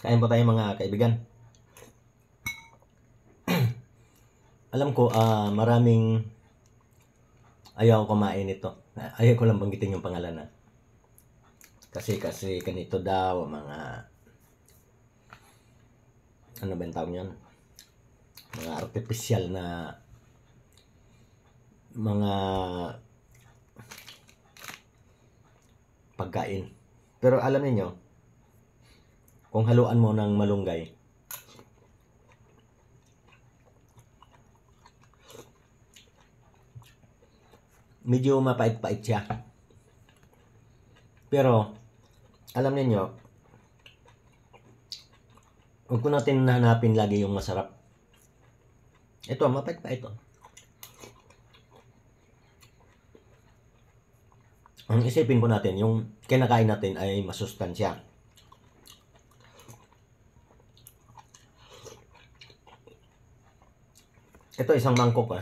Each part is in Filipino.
Kain po tayo mga kaibigan. Alam ko maraming ayaw kumain nito. Ayaw ko lang banggitin yung pangalan na. Kasi ganito daw mga ano ba yung tawag yun? Mga artificial na mga pagkain. Pero alam niyo, kung haluan mo ng malunggay, medyo mapait-pait siya. Pero, alam niyo, huwag ko natin hanapin lagi yung masarap. Ito, mapait-pait ito. Ang isipin po natin, yung kinakain natin ay masustansya. Ito isang mangkok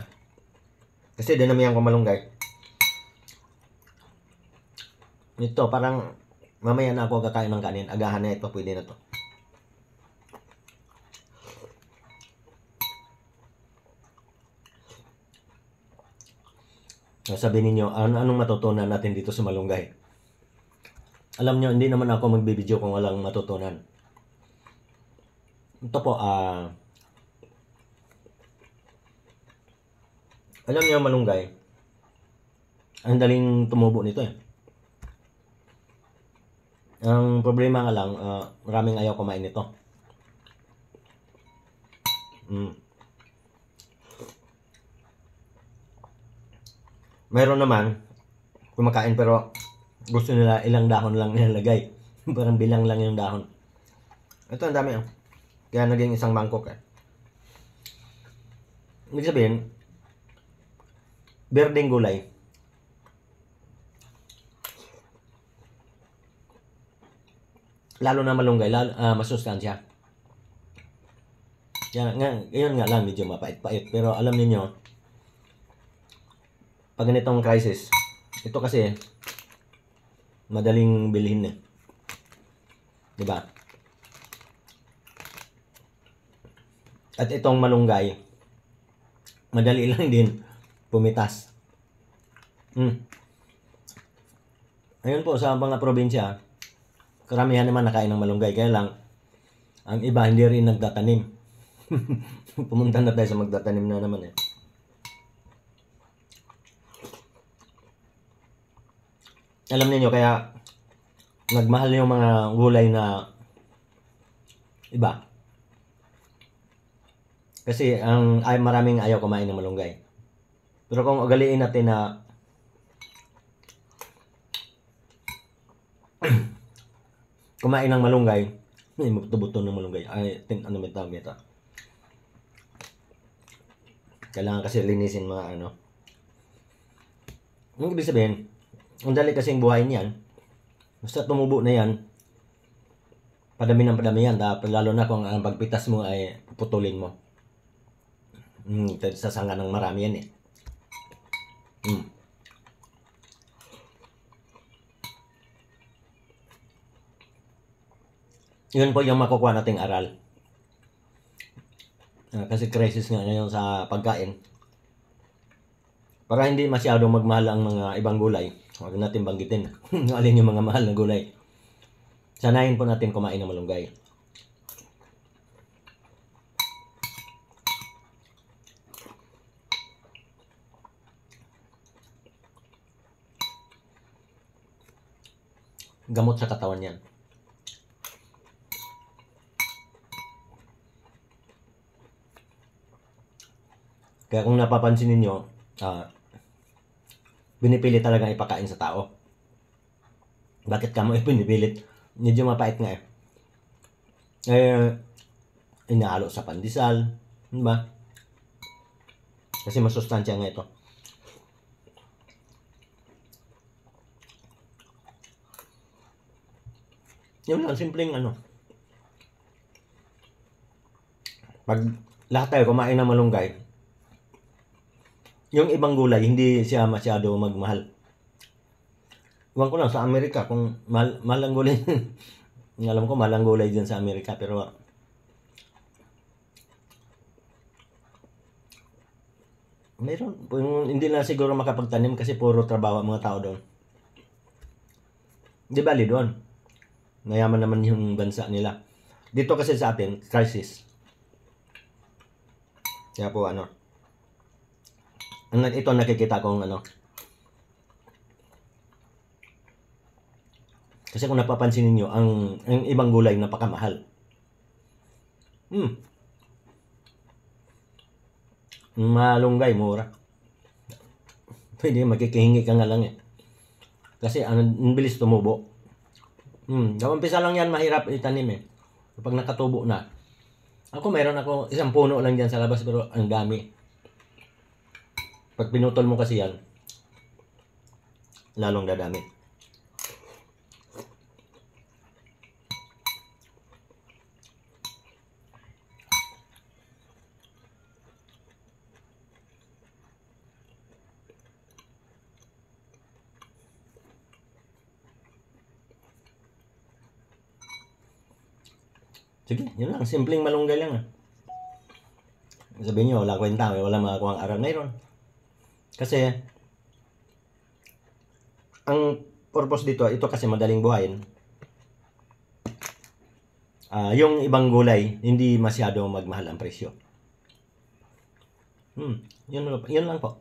Kasi dinamihan ko malunggay. Ito parang mamaya na ako kakain ng kanin. Agahan na ito, pwede na to. Sabihin niyo, anong matutunan natin dito sa malunggay? Alam niyo, hindi naman ako magbibideo kung walang matutunan. Ito po, alam niyo malunggay, ang daling tumubo nito Ang problema nga lang, maraming ayaw kumain nito. Meron naman kumakain pero gusto nila ilang dahon lang nilalagay. Parang bilang lang yung dahon. Ito ang dami Kaya naging isang mangkok Ibig sabihin, berdeng gulay. Lalo na malunggay, masustansya. Yun nga lang, medyo mapait-pait. Pero alam niyo, pag ganitong crisis, ito kasi madaling bilhin diba? At itong malunggay, madali lang din pumitas. Ayun po, sa mga probinsya, karamihan naman nakain ng malunggay. Kaya lang, ang iba hindi rin nagtatanim. Pumunta na tayo sa magtatanim na naman Alam niyo kaya nagmahal yung mga gulay na iba. Kasi maraming ayaw kumain ng malunggay. Pero kung ugaliin natin na kumain ng malunggay, may buto-buto ng malunggay. Ano may tawag ito? Kailangan kasi linisin mga Ang ibig sabihin, ang dali kasing buhay niyan. Basta tumubo na yan, padami ng padami yan. Lalo na kung ang pagpitas mo ay putulin mo. Sa sanga ng marami yan Yun po yung makukuha nating aral. Kasi crisis nga ngayon sa pagkain. Para hindi masyado magmahal ang mga ibang gulay, huwag natin banggitin alin yung mga mahal na gulay. Sanayin po natin kumain ng malunggay. Gamot sa katawan yan. Kaya kung napapansin ninyo, binipilit talaga ipakain sa tao. Bakit ka mo pinipilit? Medyo mapait nga inahalo sa pandesal, diba? Kasi masustansya nga ito. Yun lang, simpleng pag lahat tayo kumain ng malunggay, yung ibang gulay hindi siya masyado magmahal. Iwan ko lang sa Amerika kung mahal ang gulay. Alam ko malang gulay dyan sa Amerika, pero mayroon. Hindi na siguro makapagtanim kasi puro trabaho ang mga tao doon. Di bali doon. Mayaman naman yung bansa nila. Dito kasi sa atin, crisis. Kaya po ito nakikita kong kasi kung napapansin niyo ang ibang gulay napakamahal. Malunggay, mura. Pwede, makikihingi ka nga lang eh. Kasi ang bilis tumubo. Umpisa lang yan, mahirap itanim eh. Kapag nakatubo na. Meron ako isang puno lang dyan sa labas, pero ang dami. Pag pinutol mo kasi yan, lalong dadami. Sige, yun lang. Simpleng malunggay lang. Sabihin nyo, wala kwenta. Wala makakuha ang araw. Mayroon. Kasi, ang purpose dito, ito kasi madaling buhayin. Yung ibang gulay, hindi masyado magmahal ang presyo. Yun lang po.